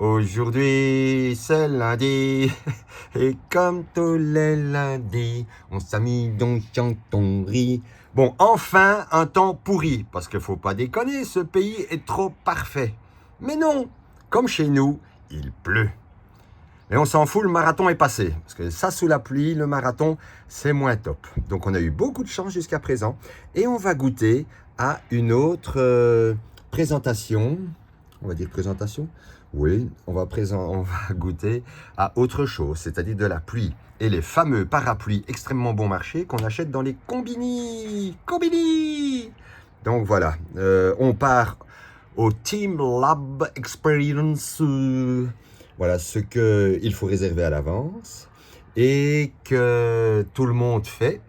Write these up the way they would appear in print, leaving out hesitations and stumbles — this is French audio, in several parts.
Aujourd'hui, c'est lundi, et comme tous les lundis, on s'amuse, on chante, on rit. Bon, enfin, un temps pourri, parce qu'il faut pas déconner, ce pays est trop parfait. Mais non, comme chez nous, il pleut. Mais on s'en fout, le marathon est passé. Parce que ça, sous la pluie, le marathon, c'est moins top. Donc on a eu beaucoup de chance jusqu'à présent. Et on va goûter à une autre présentation. On va dire présentation? Oui, on va goûter à autre chose, c'est-à-dire de la pluie. Et les fameux parapluies extrêmement bon marché qu'on achète dans les combini. Combini! Donc voilà, on part au Team Lab Experience. Voilà ce qu'il faut réserver à l'avance et que tout le monde fait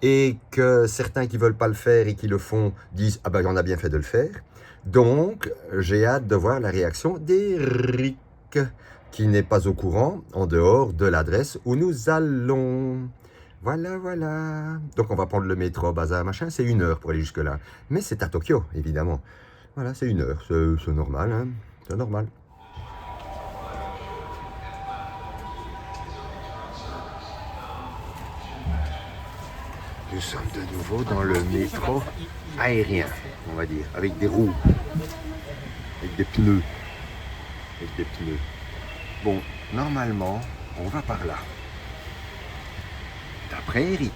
et que certains qui ne veulent pas le faire et qui le font disent « Ah ben on a bien fait de le faire ». Donc j'ai hâte de voir la réaction d'Eric qui n'est pas au courant en dehors de l'adresse où nous allons. Voilà, voilà. Donc on va prendre le métro, bazar, machin, c'est 1 heure pour aller jusque là. Mais c'est à Tokyo, évidemment. Voilà, c'est 1 heure, c'est normal, hein, c'est normal. Nous sommes de nouveau dans le métro aérien, on va dire, avec des roues, avec des pneus, Bon, normalement, on va par là. D'après Eric.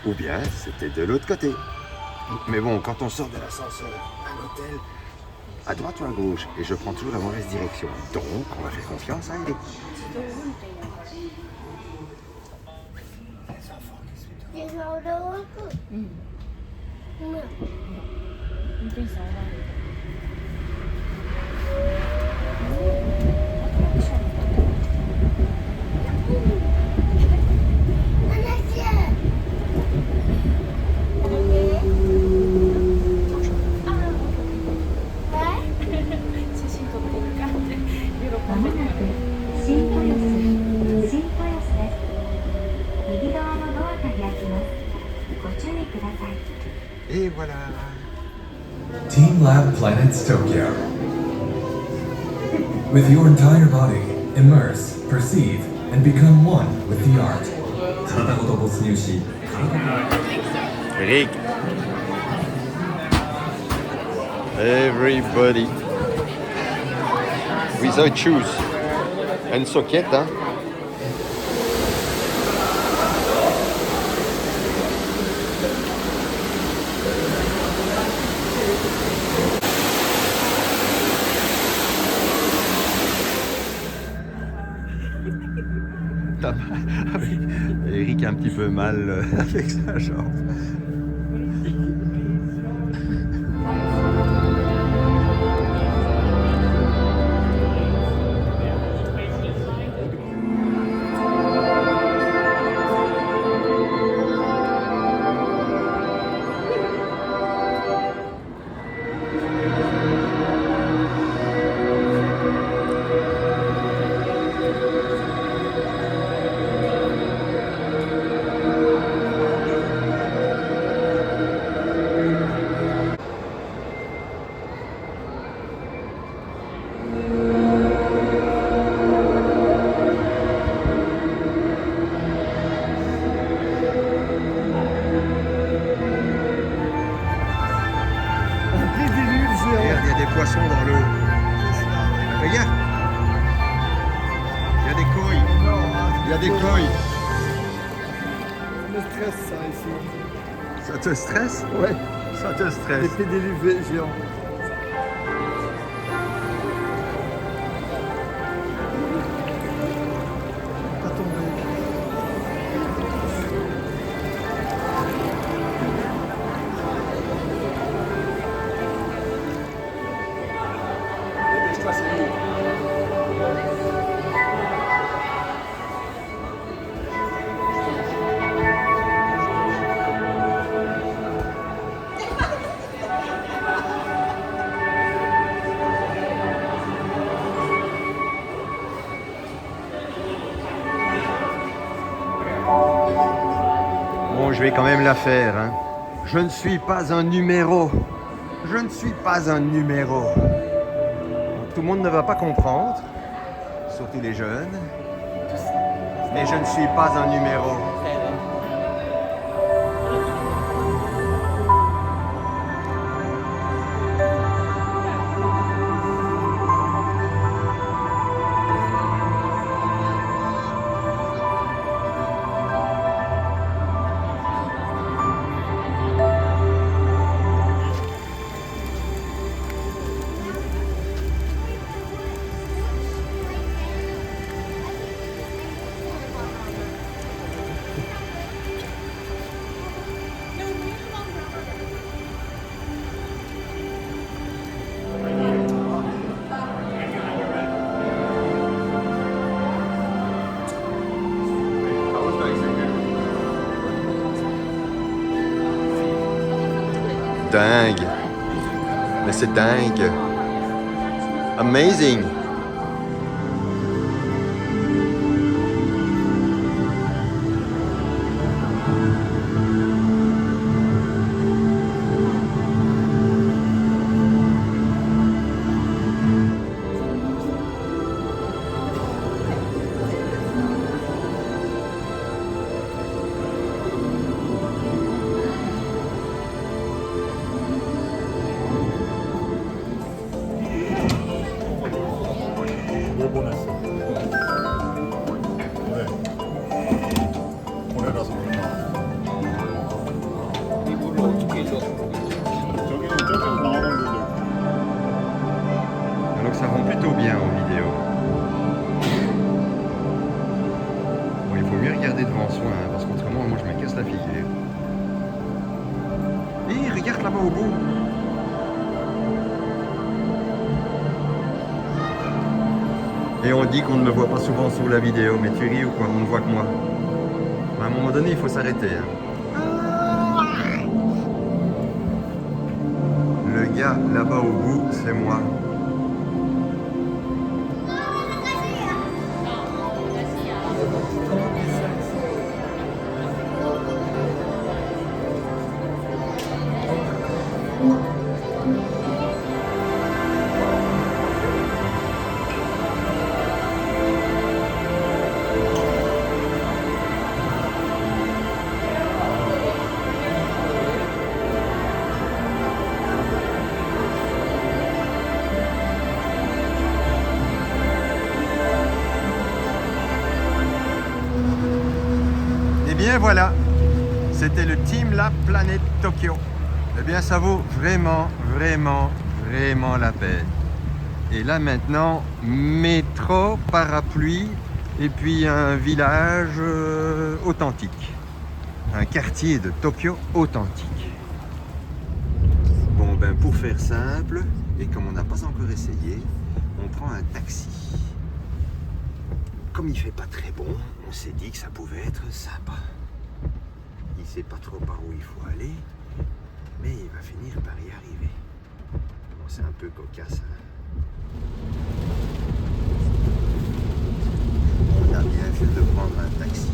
Ou bien, c'était de l'autre côté. Mais bon, quand on sort de l'ascenseur à l'hôtel, à droite ou à gauche, et je prends toujours la mauvaise direction. Donc, on va faire confiance à Eric. Et voilà. Team Lab Planets Tokyo. With your entire body, immerse, perceive, and become one with the art. 体ごと没入し、Eric. Everybody. Without shoes. And socket, hein. Eric a un petit peu mal avec sa jambe. Regarde, il y a des poissons dans l'eau. Regarde. Il y a des koi. Il y a des koi. Ça me stresse ça ici. Ça te stresse? Ouais, Ça te des stresse. pédéluvés géants. Pas tombé. Bon, je vais quand même la faire, hein. Je ne suis pas un numéro. Je ne suis pas un numéro. tout le monde ne va pas comprendre, surtout les jeunes. Mais je ne suis pas un numéro. Dingue. Mais c'est dingue. Amazing. 뭘 보냈어? 그래. 보내라서 그런가. 이거를 어떻게 해줘? 저기는 나오는 거죠. Donc ça rend plutôt bien en vidéo. Bon, il faut mieux regarder devant soi, hein, parce qu'autrement, moi, je me casse la figure. Et regarde là-bas au bout. Et on dit qu'on ne me voit pas souvent sur la vidéo, mais tu ris ou quoi? On ne voit que moi. À un moment donné, il faut s'arrêter. Hein. Le gars là-bas au bout, c'est moi. Eh bien voilà, c'était le Team Lab Planet Tokyo. Eh bien ça vaut vraiment, vraiment, vraiment la peine. Et là maintenant, métro, parapluie et puis un village authentique. Un quartier de Tokyo authentique. Bon ben pour faire simple, et comme on n'a pas encore essayé, on prend un taxi. Comme il fait pas très bon, on s'est dit que ça pouvait être sympa. Il sait pas trop par où il faut aller, mais il va finir par y arriver. Bon, c'est un peu cocasse. Hein. On a bien fait de prendre un taxi.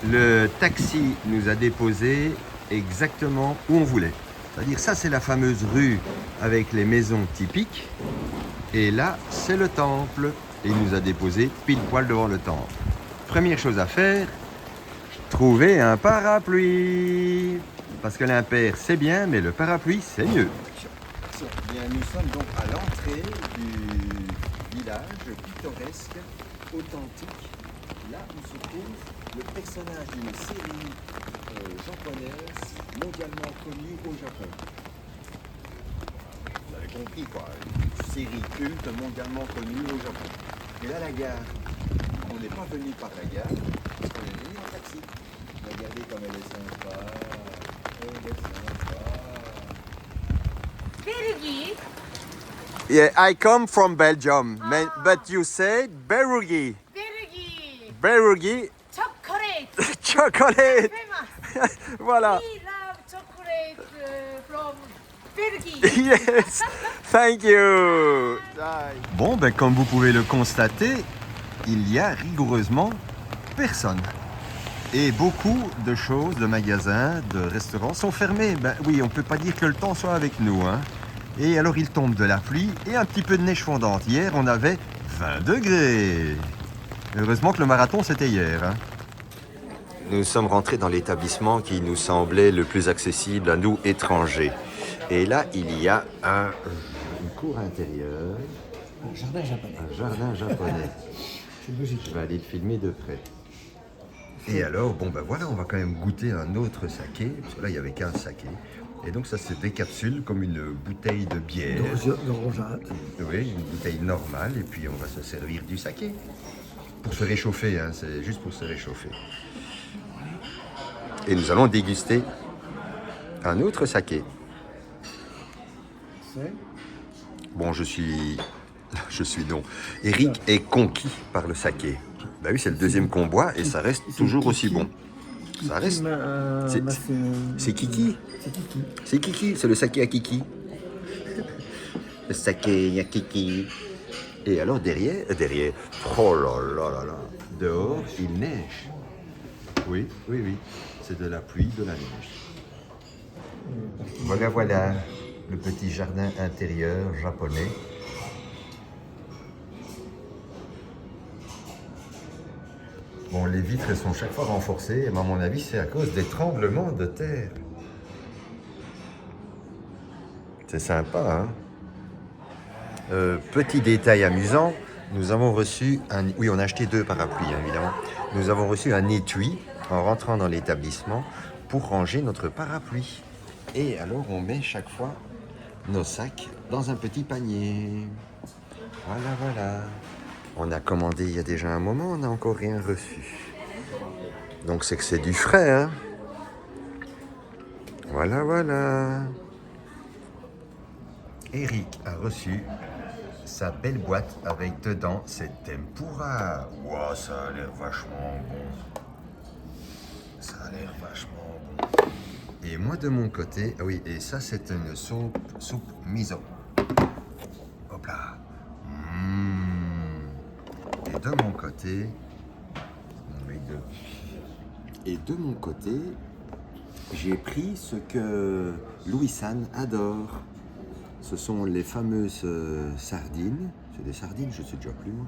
Le taxi nous a déposé exactement où on voulait. C'est-à-dire ça c'est la fameuse rue avec les maisons typiques et là c'est le temple et il nous a déposé pile poil devant le temple. Première chose à faire, trouver un parapluie parce que l'impair c'est bien mais le parapluie c'est mieux. Bien, nous sommes donc à l'entrée du village pittoresque authentique là où se trouve le personnage d'une série japonaise mondialement connue au Japon. Vous avez compris quoi, une série culte mondialement connue au Japon. Et là la gare, on n'est pas venu par la gare, parce qu'on est venu en taxi. Regardez comme elle est sympa, elle est sympa. Berugi. Yeah, I come from Belgium, but you say Berugi. Berugi. Berugi, Chocolate. chocolate. Famous. Voilà. We love chocolate from Berugi. Yes, thank you. Bon, ben, comme vous pouvez le constater, il y a rigoureusement personne. Et beaucoup de choses, de magasins, de restaurants sont fermés. Ben oui, on ne peut pas dire que le temps soit avec nous, hein. Et alors il tombe de la pluie et un petit peu de neige fondante. Hier, on avait 20 degrés. Heureusement que le marathon, c'était hier, hein. Nous sommes rentrés dans l'établissement qui nous semblait le plus accessible à nous, étrangers. Et là, il y a une cour intérieure. Un jardin japonais. Un jardin japonais. C'est logique. Je vais aller le filmer de près. Et alors, bon ben voilà, on va quand même goûter un autre saké, parce que là il n'y avait qu'un saké. Et donc ça se décapsule comme une bouteille de bière. D'orangeade. Oui, une bouteille normale, et puis on va se servir du saké. Pour se réchauffer, hein, c'est juste pour se réchauffer. Et nous allons déguster un autre saké. C'est Bon, je suis non. Eric est conquis par le saké. Ben oui, c'est le deuxième qu'on boit et ça reste toujours aussi bon. Ça reste. C'est Kiki. C'est Kiki. C'est Kiki, c'est le saké à Kiki. Le saké à Kiki. Et alors derrière, oh là là là là, dehors, il neige. Oui, oui, oui, c'est de la pluie, de la neige. Voilà, voilà, le petit jardin intérieur japonais. Bon, les vitres elles sont chaque fois renforcées, mais à mon avis, c'est à cause des tremblements de terre. C'est sympa, hein? Petit détail amusant, nous avons reçu un... Oui, on a acheté 2 parapluies, hein, évidemment. Nous avons reçu un étui en rentrant dans l'établissement pour ranger notre parapluie. Et alors, on met chaque fois nos sacs dans un petit panier. Voilà, voilà. On a commandé il y a déjà un moment, on n'a encore rien reçu. Donc c'est que c'est du frais, hein? Voilà, voilà. Eric a reçu sa belle boîte avec dedans ses tempura. Wow, ça a l'air vachement bon. Ça a l'air vachement bon. Et moi de mon côté, ah oui, et ça c'est une soupe miso. Hop là. Et de mon côté, j'ai pris ce que Louis-San adore. Ce sont les fameuses sardines. C'est des sardines, je ne sais déjà plus moi.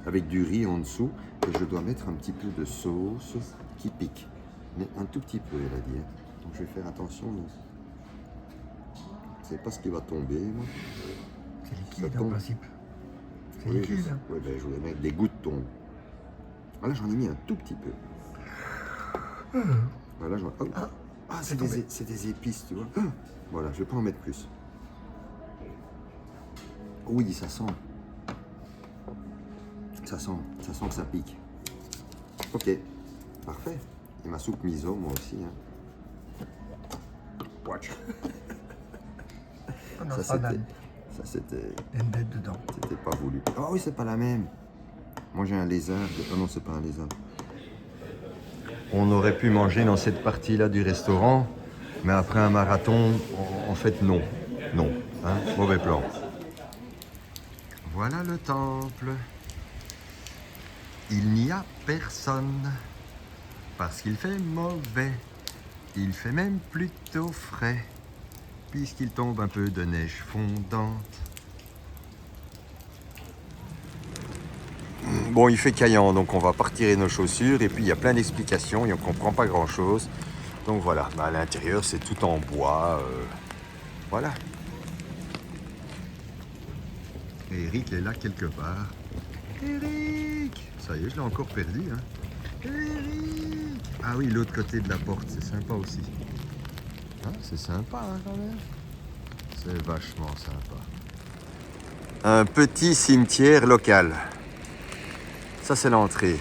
Avec du riz en dessous. Et je dois mettre un petit peu de sauce qui pique. Mais un tout petit peu, elle a dit. Donc je vais faire attention. Je ne sais pas ce qui va tomber, moi. C'est liquide Ça en tombe. principe. C'est Oui, liquide. oui, ben, je voulais mettre des gouttes tombent. Ah là, j'en ai mis un tout petit peu. Voilà, c'est des épices, tu vois. Voilà, je vais pas en mettre plus. Oui, ça sent. Ça sent que ça pique. Ok, parfait. Et ma soupe miso, moi aussi. Hein. Watch. On a Ça, pas c'était une bête dedans. C'était pas voulu. Ah oui, c'est pas la même. Moi j'ai un lézard. Ah non, c'est pas un lézard. On aurait pu manger dans cette partie-là du restaurant, mais après un marathon, en fait non. Non. Hein? Mauvais plan. Voilà le temple. Il n'y a personne. Parce qu'il fait mauvais. Il fait même plutôt frais. Puisqu'il tombe un peu de neige fondante. Bon, il fait caillant, donc on va pas retirer nos chaussures. Et puis, il y a plein d'explications et on comprend pas grand-chose. Donc voilà, à l'intérieur, c'est tout en bois. Voilà. Et Eric est là quelque part. Eric! Ça y est, je l'ai encore perdu. Hein. Eric! Ah oui, l'autre côté de la porte, c'est sympa aussi. Ah, c'est sympa hein, quand même. C'est vachement sympa. Un petit cimetière local. Ça, c'est l'entrée.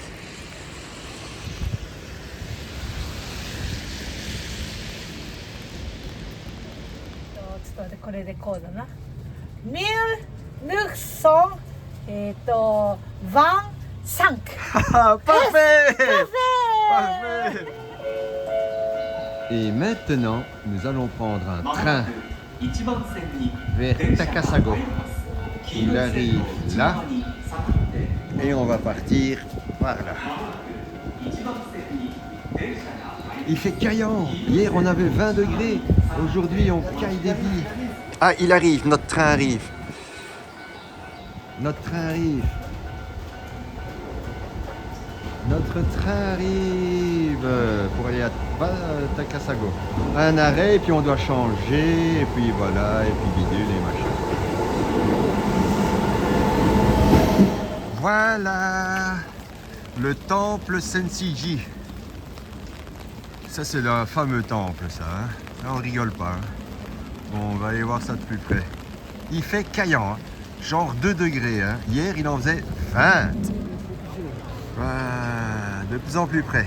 Ah, parfait! Parfait! Et maintenant, nous allons prendre un train vers Takasago. Il arrive là et on va partir par là. Il fait caillant. Hier, on avait 20 degrés. Aujourd'hui, on caille des billes. Ah, il arrive. Notre train arrive. Notre train arrive. Notre train arrive pour aller à Takasago. Un arrêt, et puis on doit changer, et puis voilà, et puis bidule et machin. Voilà le temple Sensiji. Ça, c'est le fameux temple, ça. Hein. Là, on rigole pas. Hein. Bon, on va aller voir ça de plus près. Il fait caillant, hein. Genre 2 degrés. Hein. Hier, il en faisait 20. Voilà, de plus en plus près.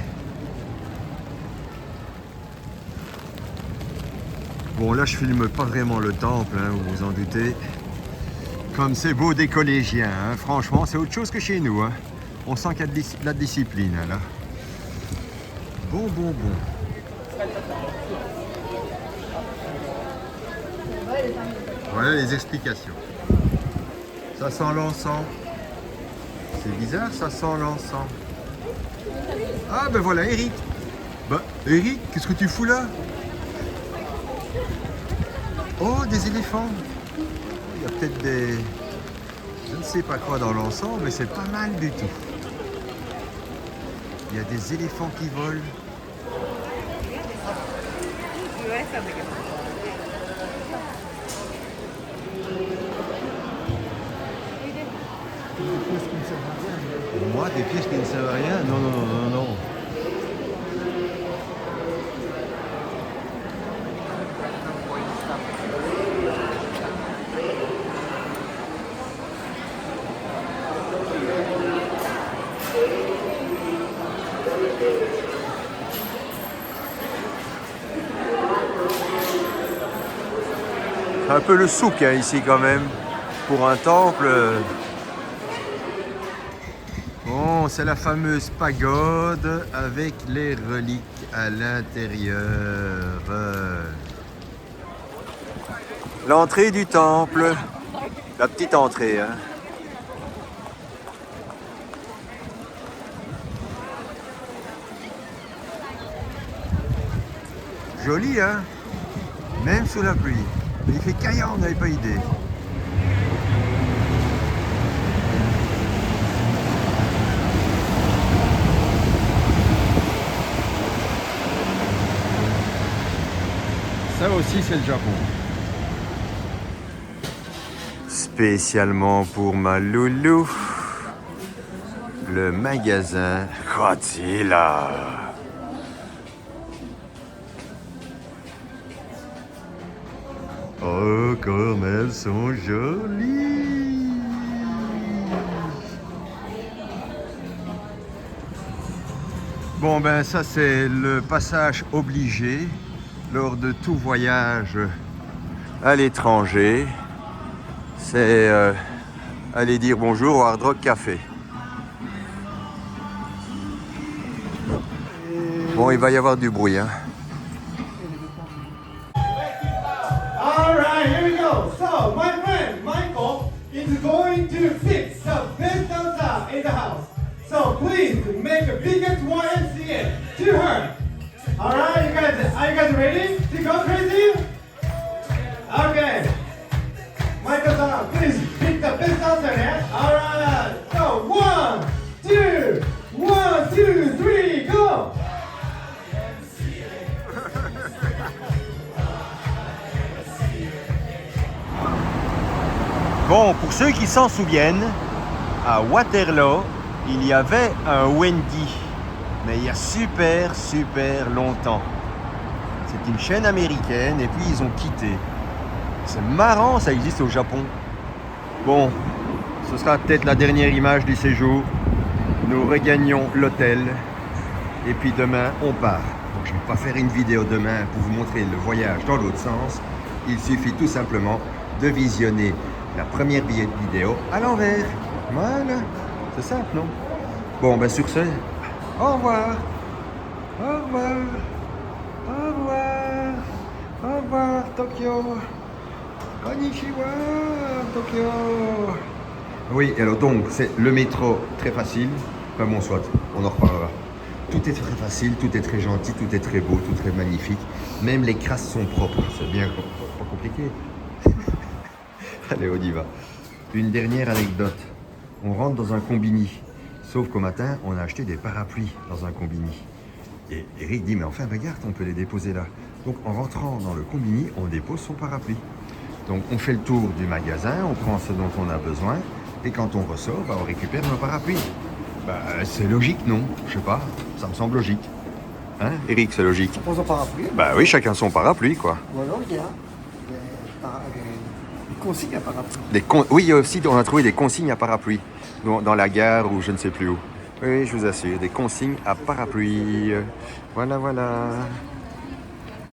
Bon, là, je filme pas vraiment le temple, hein, vous vous en doutez. Comme c'est beau des collégiens, hein. Franchement, c'est autre chose que chez nous. Hein. On sent qu'il y a de la discipline, là. Bon. Voilà les explications. Ça sent l'encens. C'est bizarre, ça sent l'encens. Ah ben voilà, Eric. Bah, Eric, qu'est-ce que tu fous là? Oh, des éléphants. Il y a peut-être des... Je ne sais pas quoi dans l'encens, mais c'est pas mal du tout. Il y a des éléphants qui volent. Pour moi, des pièces qui ne servent à rien? Non. Un peu le souk hein, ici quand même, pour un temple. Bon, c'est la fameuse pagode avec les reliques à l'intérieur. L'entrée du temple, la petite entrée. Hein. Joli, hein? Même sous la pluie. Mais il fait caillant, on n'avait pas idée. Ça aussi, c'est le Japon. Spécialement pour ma loulou, le magasin Godzilla. Oh, comme elles sont jolies! Bon, ben ça c'est le passage obligé lors de tout voyage à l'étranger. C'est aller dire bonjour au Hard Rock Café. Bon, il va y avoir du bruit, hein. Alright, here we go. So, my friend Michael is going to fix the best dancer in the house. So, please make the biggest YMCA to her. Alright, are you guys ready to go crazy? Okay. Michael-san, please pick the best dancer, yeah? Alright. So, 1, 2, 1, 2, 3, go! Bon, pour ceux qui s'en souviennent, à Waterloo, il y avait un Wendy, mais il y a super longtemps. C'est une chaîne américaine et puis ils ont quitté. C'est marrant, ça existe au Japon. Bon, ce sera peut-être la dernière image du séjour. Nous regagnons l'hôtel et puis demain on part. Donc je ne vais pas faire une vidéo demain pour vous montrer le voyage dans l'autre sens. Il suffit tout simplement de visionner la première vidéo à l'envers. Voilà, c'est simple, non? Bon, ben sur ce, au revoir. Au revoir. Au revoir. Au revoir, Tokyo. Konnichiwa, Tokyo. Oui, alors donc, c'est le métro, très facile. Enfin bon, soit, on en reparlera. tout est très facile, tout est très gentil, tout est très beau, tout est magnifique. Même les crasses sont propres, c'est bien pas compliqué. Allez, on y va. Une dernière anecdote. On rentre dans un combini. Sauf qu'au matin, on a acheté des parapluies dans un combini. Et Eric dit, mais enfin, regarde, on peut les déposer là. Donc, en rentrant dans le combini, on dépose son parapluie. Donc, on fait le tour du magasin, on prend ce dont on a besoin. Et quand on ressort, bah, on récupère nos parapluies. Bah, c'est logique, non? Je sais pas, ça me semble logique. Hein, Eric, c'est logique? Pose un parapluie. Bah oui, chacun son parapluie, quoi. Ou alors il y a des consignes à parapluie. Oui, il y a aussi, on a trouvé des consignes à parapluie. Dans la gare ou je ne sais plus où. Oui, je vous assure, des consignes à parapluie. Voilà, voilà.